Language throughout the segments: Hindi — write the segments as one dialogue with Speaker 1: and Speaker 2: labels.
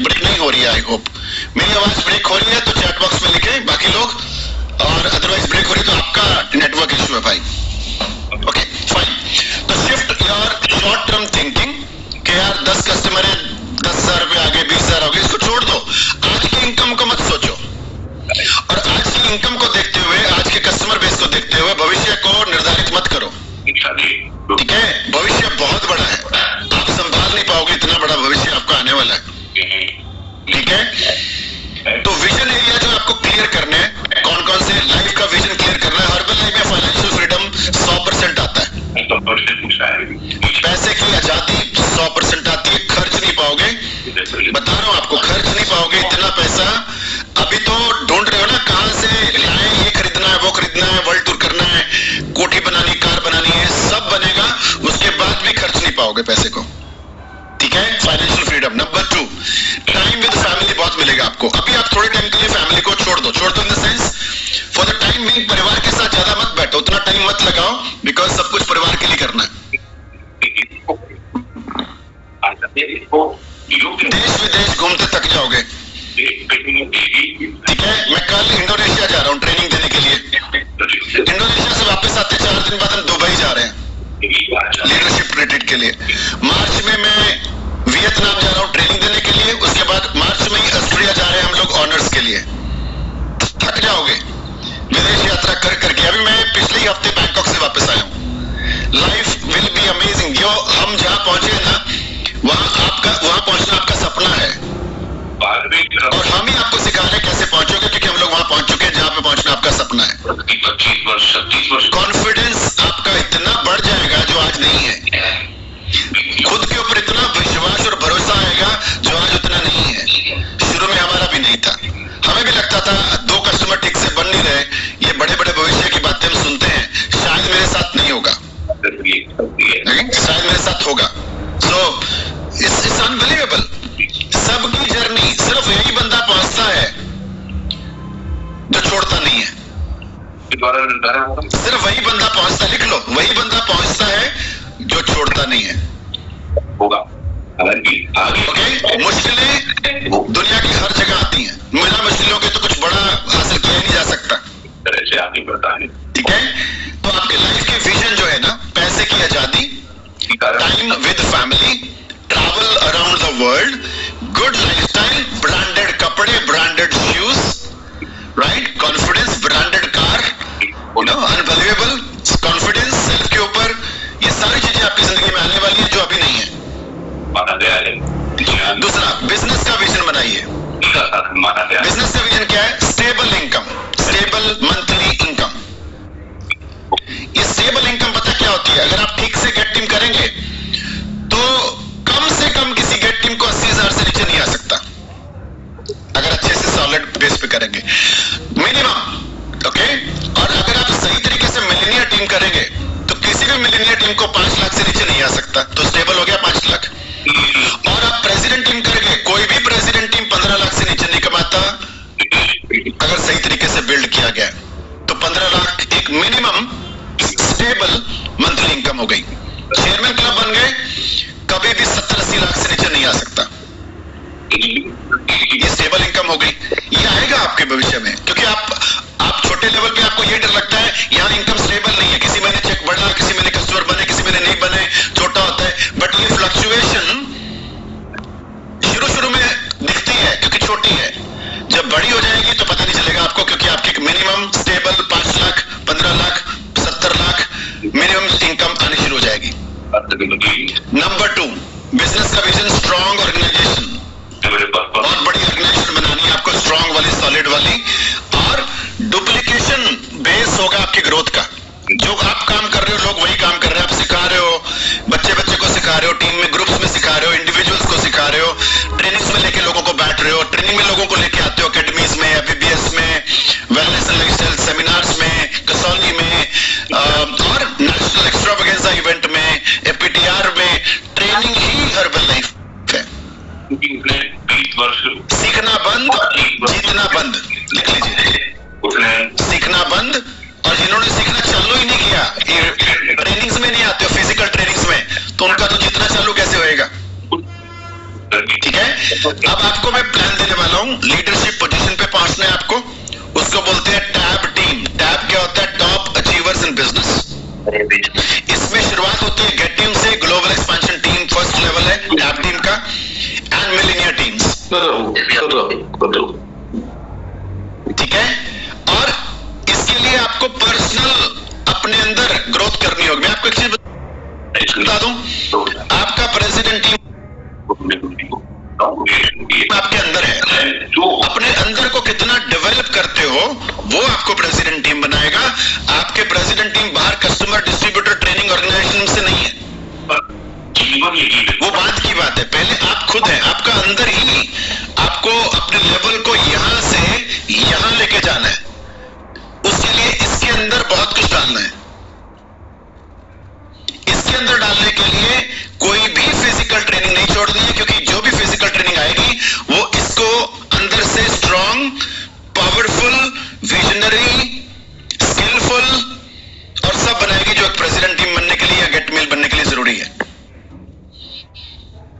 Speaker 1: ब्रेक नहीं हो रही है। आई होप मेरी आवाज ब्रेक हो रही है तो चैट बॉक्स में लिखे बाकी लोग, और अदरवाइज ब्रेक हो रही है तो आपका नेटवर्क इशू है भाई। Okay fine. तो shift your short term thinking कि यार 10 कस्टमर है, 10,000 रुपए आ गए, 20,000 हो गए, इसको छोड़ दो। आज की इनकम को मत सोचो, और आज की इनकम को देखते हुए, आज के कस्टमर बेस को देखते हुए भविष्य को निर्धारित मत करो। ठीक है, भविष्य बहुत बड़ा है, आप संभाल नहीं पाओगे, इतना बड़ा भविष्य आपका आने वाला है। ठीक है, तो विजन एरिया जो आपको क्लियर करने हैं, कौन कौन से लाइफ का विजन क्लियर करना है। हर्बल लाइफ में फाइनेंशियल फ्रीडम 100% आता है, पैसे की आजादी 100% आती है, खर्च नहीं पाओगे, बता रहा हूं आपको, खर्च नहीं पाओगे इतना पैसा। अभी तो ढूंढ रहे हो ना कहां से लाए, ये खरीदना है, वो खरीदना है, वर्ल्ड टूर करना है, कोठी बनानी, कार बनानी है, सब बनेगा, उसके बाद भी खर्च नहीं पाओगे पैसे को। ठीक है, financial freedom. Number 2, time with family बहुत मिलेगा आपको। अभी आप थोड़े टाइम के लिए फैमिली को छोड़ दो in the sense for the time being, परिवार के साथ ज्यादा मत बैठो, उतना टाइम मत लगाओ, बिकॉज सब कुछ परिवार के लिए करना है। देश विदेश घूमते थक जाओगे। ठीक है, मैं कल इंडोनेशिया जा रहा हूँ ट्रेनिंग देने के लिए। इंडोनेशिया से वापस आते 4 दिन बाद हम दुबई जा रहे हैं लीडरशिप रिट्रीट के लिए। मार्च में मैं वियतनाम जा रहा हूँ ट्रेनिंग देने के लिए, उसके बाद मार्च में ही ऑस्ट्रिया जा रहे हैं हम लोग ऑनर्स के लिए। थक जाओगे विदेश यात्रा कर करके। अभी मैं पिछले ही हफ्ते बैंकॉक से वापस आया हूँ। Life will be amazing. जो हम जहाँ पहुंचे ना, वहां पहुंचना आपका सपना है, और हम ही आपको सिखा रहे हैं कैसे पहुंचोगे, क्योंकि हम लोग वहां पहुंच चुके हैं जहां पे पहुंचना आपका सपना है।
Speaker 2: 25 वर्ष
Speaker 1: कॉन्फिडेंस आपका इतना बढ़ जाएगा जो आज नहीं है, खुद के ऊपर इतना विश्वास और भरोसा आएगा जो आज उतना नहीं है। शुरू में हमारा भी नहीं था, हमें भी लगता था 2 कस्टमर ठीक से बन नहीं रहे, ये बड़े बड़े भविष्य की बातें हम सुनते हैं, शायद मेरे साथ नहीं होगा, शायद मेरे साथ होगा। So it's unbelievable. सबकी जर्नी सिर्फ यही बंदा पहुंचता है जो छोड़ता नहीं है, सिर्फ वही बंदा पहुंचता है, लिख लो, वही बंदा पहुंचता है जो छोड़ता नहीं है। ओके, मुश्किलें दुनिया की हर जगह आती हैं, बिना मुश्किलों के तो कुछ बड़ा हासिल किया ही नहीं जा सकता। ठीक है, तो आपके लाइफ के विजन जो है ना, पैसे की आजादी, time with family, travel around the world, good lifestyle, branded कपड़े, branded shoes, right, confidence, branded car, unbelievable confidence self के ऊपर, ये सारी चीजें आपकी जिंदगी में आने वाली है जो अभी नहीं है। दूसरा, बिजनेस का विजन बनाइए। बिजनेस का विजन क्या है? Stable income, stable monthly income. ये स्टेबल इनकम पता क्या होती है? अगर आप ठीक से गेट टीम करेंगे तो कम से कम किसी गेट टीम को 80,000 से नीचे नहीं आ सकता, अगर अच्छे से सॉलिड बेस पे करेंगे मिनिमम। ओके, और अगर आप सही तरीके से मिलीनियर टीम करेंगे तो किसी भी मिलीनियर टीम को 5 लाख से नीचे नहीं आ सकता, तो स्टेबल हो गया 5 लाख। और आप प्रेसिडेंट टीम करेंगे, कोई भी प्रेसिडेंट टीम 15 लाख से नीचे नहीं कमाता अगर सही तरीके से बिल्ड किया गया, तो 15 लाख एक मिनिमम स्टेबल मंथली इनकम हो गई। चेयरमैन क्लब बन गए, कभी भी 70-80 लाख से नीचे नहीं आ सकता, ये स्टेबल इनकम हो गई। ये आएगा आपके भविष्य में, क्योंकि आप छोटे लेवल पे आपको ये डर लगता है यहाँ इनकम स्टेबल नहीं है, किसी महीने चेक बढ़ा, किसी महीने कस्टमर बने, किसी महीने नहीं बने, छोटा होता है। बट ये फ्लक्चुएशन शुरू में दिखती है क्योंकि छोटी है, जब बड़ी हो जाएगी तो पता नहीं चलेगा आपको, क्योंकि आपकी minimum stable 5 lakh, 15 lakh, 70 lakh minimum income आनी शुरू हो जाएगी। नंबर 2, बिजनेस का विजन, स्ट्रॉन्ग ऑर्गेनाइजेशन, बहुत बड़ी ऑर्गेनाइजेशन बनानी है आपको, स्ट्रॉन्ग वाली, सॉलिड वाली, और डुप्लीकेशन बेस होगा आपकी ग्रोथ का। जो आप काम कर रहे हो लोग वही काम कर रहे हैं, आप सिखा रहे हो, बच्चे को सिखा रहे हो, टीम में ग्रुप्स में सिखा रहे हो, इंडिविजुअल्स को सिखा रहे हो, ट्रेनिंग्स में लेके लोगों को बैठ रहे हो, ट्रेनिंग में लोगों को लेके आते हो, अकेडमीज में, एपीबीएस में, वेलनेस एंड लाइफस्टाइल सेमिनार्स में, कसौली में, और नेशनल एक्स्ट्रावेगेंजा इवेंट में, एपीटीआर में, ट्रेनिंग ही हर्बल लाइफ है। सीखना बंद, जीतना बंद, लिख लीजिए, सीखना बंद। और जिन्होंने सीखना चालू ही नहीं किया, ट्रेनिंग्स में नहीं आते हो, फिजिकल ट्रेनिंग्स में, तो उनका तो जितना चालू कैसे होएगा? ठीक है, अब आपको मैं प्लान देने वाला हूं, लीडरशिप पोजीशन पे पहुंचना है आपको, उसको बोलते हैं टैब टीम। टैब क्या होता है? Top achievers in business. इसमें शुरुआत होती है गेट टीम से, global expansion team first level है टैब टीम का, एंड मिलीनियर टीम्स। ठीक है, और इसके लिए आपको पर्सनल अपने अंदर ग्रोथ करनी होगी। मैं आपको एक चीज बता दूं, आपका प्रेसिडेंट टीम आपके अंदर है, जो अपने अंदर को कितना डेवलप करते हो वो आपको प्रेसिडेंट टीम बनाएगा। आपके प्रेसिडेंट टीम बाहर कस्टमर डिस्ट्रीब्यूटर ट्रेनिंग ऑर्गेनाइजेशन से नहीं है, वो बात की बात है। पहले आप खुद हैं, आपका अंदर ही आपको अपने लेवल को यहां से यहां लेके जाना है। उसके लिए इसके अंदर बहुत कुछ डालना है। इसके अंदर डालने के लिए कोई भी फिजिकल ट्रेनिंग नहीं छोड़नी है, क्योंकि जो भी फिजिकल ट्रेनिंग आएगी वो इसको अंदर से स्ट्रॉन्ग, पावरफुल, विजनरी, स्किलफुल और सब बनाएगी, जो एक प्रेसिडेंट टीम बनने के लिए या गेट मिल बनने के लिए जरूरी है।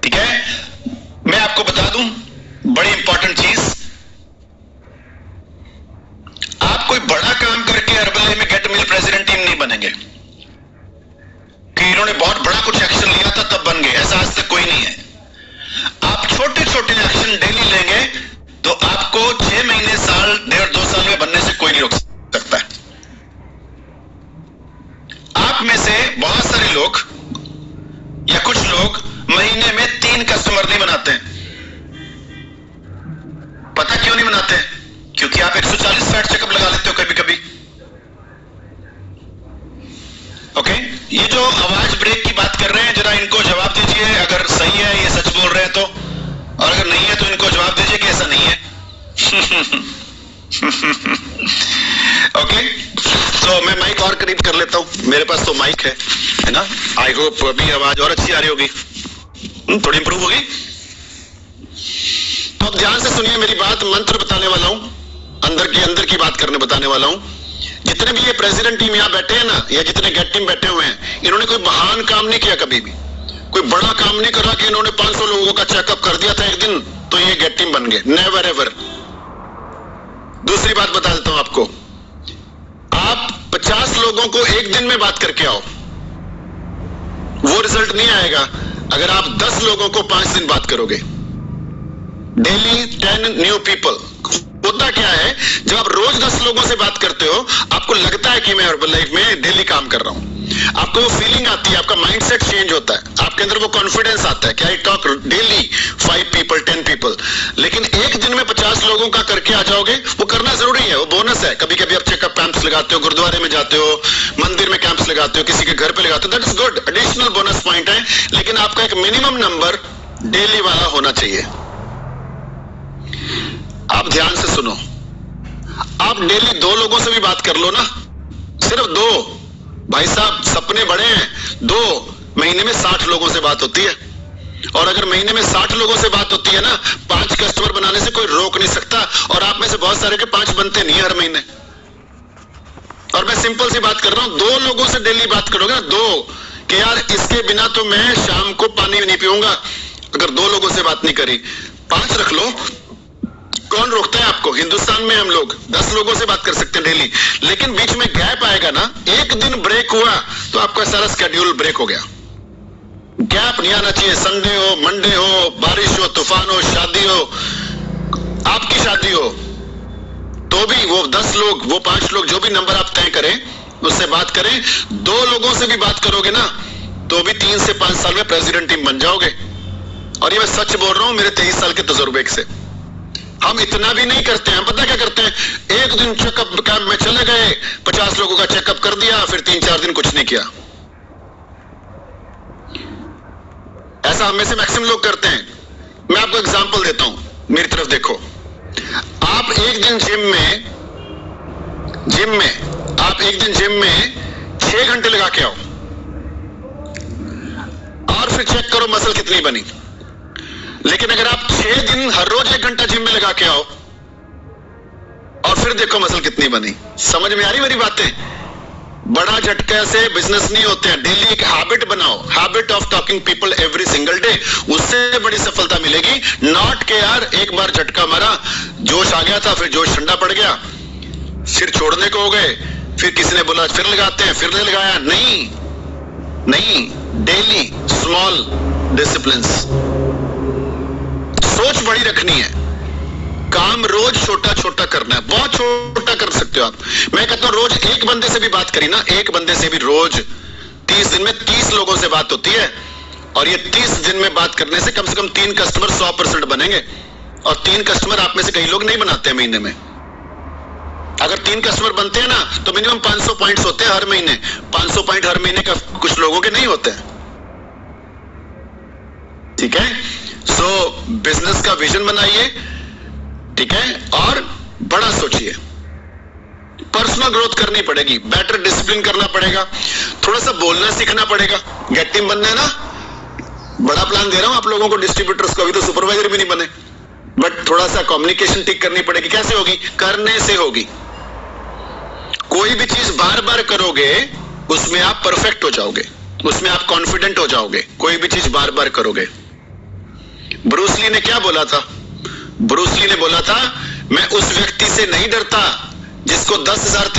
Speaker 1: ठीक है, मैं आपको बता दूं बड़ी इंपॉर्टेंट चीज, आप कोई बड़ा काम करके हर्बल में गेट मिल प्रेसिडेंट टीम नहीं बनेंगे कि इन्होंने बहुत बड़ा कुछ एक्शन लिया था तब बन गए, ऐसा आज तक कोई नहीं है। आप छोटे छोटे एक्शन डेली लेंगे तो आपको 6 महीने, साल, 1.5-2 साल में बनने से कोई नहीं रोक सकता है। आप में से बहुत सारे लोग या कुछ लोग महीने में 3 कस्टमर नहीं बनाते हैं। पता क्यों नहीं बनाते? क्योंकि आप 140 फैट चेकअप लगा लेते हो कभी कभी। ओके, ये जो आवाज ब्रेक की बात कर रहे हैं, जरा इनको जवाब दीजिए अगर सही है, ये सच बोल रहे हैं तो, और अगर नहीं है तो इनको जवाब दीजिए कि ऐसा नहीं है। ओके, तो मैं माइक और करीब कर लेता हूं, मेरे पास तो माइक है ना। आई होप अभी आवाज और अच्छी आ रही होगी, थोड़ी इंप्रूव होगी। तो अब ध्यान से सुनिए मेरी बात, मंत्र बताने वाला हूं, अंदर की बात करने बताने वाला हूं। जितने भी ये प्रेसिडेंट टीम यहां बैठे हैं ना, या जितने गेट टीम बैठे हुए हैं, इन्होंने कोई महान काम नहीं किया कभी भी, कोई बड़ा काम नहीं करा कि इन्होंने 500 लोगों का चेकअप कर दिया था एक दिन तो ये गेट टीम बन गए, नेवर एवर। दूसरी बात बता देता हूं आपको, आप 50 लोगों को एक दिन में बात करके आओ, वो रिजल्ट नहीं आएगा अगर आप 10 लोगों को 5 दिन बात करोगे। Daily 10 new people. होता क्या है, जब आप रोज 10 लोगों से बात करते हो, आपको लगता है कि मैं हर्बल लाइफ में डेली काम कर रहा हूं, आपको वो फीलिंग आती है, आपका माइंडसेट चेंज होता है, आपके अंदर वो कॉन्फिडेंस आता है कि I talk daily 5 people 10 people. लेकिन एक दिन में 50 लोगों का करके आ जाओगे, वो करना जरूरी है, वो बोनस है। कभी कभी आप चेकअप कैंप्स लगाते हो, गुरुद्वारे में जाते हो, मंदिर में कैंप्स लगाते हो, किसी के घर पे लगाते हो, that is good, additional bonus point है। लेकिन आपका एक मिनिमम नंबर डेली वाला होना चाहिए। आप ध्यान से सुनो, आप डेली 2 लोगों से भी बात कर लो ना, सिर्फ 2। भाई साहब सपने बड़े हैं, 2 महीने में 60 लोगों से बात होती है। और अगर महीने में 60 लोगों से बात होती है ना, 5 कस्टमर बनाने से कोई रोक नहीं सकता। और आप में से बहुत सारे के 5 बनते नहीं हर महीने। और मैं सिंपल सी बात कर रहा हूं, 2 लोगों से डेली बात करोगे ना, 2 कि यार इसके बिना तो मैं शाम को पानी नहीं पीऊंगा, अगर 2 लोगों से बात नहीं करी, 5 रख लो, कौन रोकता है आपको? हिंदुस्तान में हम लोग 10 लोगों से बात कर सकते हैं डेली। लेकिन बीच में गैप आएगा ना, एक दिन ब्रेक हुआ तो आपका सारा स्केड्यूल ब्रेक हो गया। गैप नहीं आना चाहिए, संडे हो, मंडे हो, बारिश हो, तूफान हो, शादी हो, आपकी शादी हो, तो भी वो 10 लोग, वो 5 लोग, जो भी नंबर आप तय करें उससे बात करें। 2 लोगों से भी बात करोगे ना, तो भी 3 से 5 साल में प्रेसिडेंट टीम बन जाओगे। और ये मैं सच बोल रहा हूं मेरे 23 साल के तजुर्बे से। हम इतना भी नहीं करते हैं, हम पता क्या करते हैं, एक दिन चेकअप कैंप में चले गए, 50 लोगों का चेकअप कर दिया, फिर 3-4 दिन कुछ नहीं किया। ऐसा हम में से मैक्सिमम लोग करते हैं। मैं आपको एग्जांपल देता हूं, मेरी तरफ देखो। आप एक दिन जिम में 6 घंटे लगा के आओ और फिर चेक करो मसल कितनी बनी। लेकिन अगर आप 6 दिन हर रोज 1 घंटा जिम में लगा के आओ और फिर देखो मसल कितनी बनी। समझ में आ रही मेरी बातें? बड़ा झटके से बिजनेस नहीं होते हैं। डेली एक हैबिट बनाओ, habit of talking people every single day, उससे बड़ी सफलता मिलेगी। नॉट के यार एक बार झटका मारा, जोश आ गया था, फिर जोश ठंडा पड़ गया, फिर छोड़ने को हो गए, फिर किसी ने बोला फिर लगाते हैं, फिर नहीं लगाया। नहीं नहीं, डेली स्मॉल डिसिप्लिन। सोच बड़ी रखनी है, काम रोज छोटा छोटा करना है, बहुत छोटा कर सकते हो आप। मैं कहता हूं रोज एक बंदे से भी बात करी ना, एक बंदे से भी रोज 30 दिन में 30 लोगों से बात होती है, और ये 30 दिन में बात करने से कम 3 कस्टमर 100% बनेंगे। और 3 कस्टमर आप में से कई लोग नहीं बनाते हैं महीने में। अगर 3 कस्टमर बनते हैं ना तो मिनिमम 500 पॉइंट्स होते हैं हर महीने। 500 पॉइंट हर महीने का कुछ लोगों के नहीं होते हैं, ठीक है। सो बिजनेस का विजन बनाइए, ठीक है, और बड़ा सोचिए। पर्सनल ग्रोथ करनी पड़ेगी, बेटर डिसिप्लिन करना पड़ेगा, थोड़ा सा बोलना सीखना पड़ेगा। गेट टीम बनना है ना, बड़ा प्लान दे रहा हूं आप लोगों को, डिस्ट्रीब्यूटर्स को। अभी तो सुपरवाइजर भी नहीं बने, बट थोड़ा सा कम्युनिकेशन ठीक करनी पड़ेगी। कैसे होगी? करने से होगी। कोई भी चीज बार बार करोगे उसमें आप परफेक्ट हो जाओगे, उसमें आप कॉन्फिडेंट हो जाओगे। कोई भी चीज बार बार करोगे। ब्रूस ली ने क्या बोला था? ब्रूस ली ने बोला था, मैं उस व्यक्ति से नहीं डरता जिसको 10,000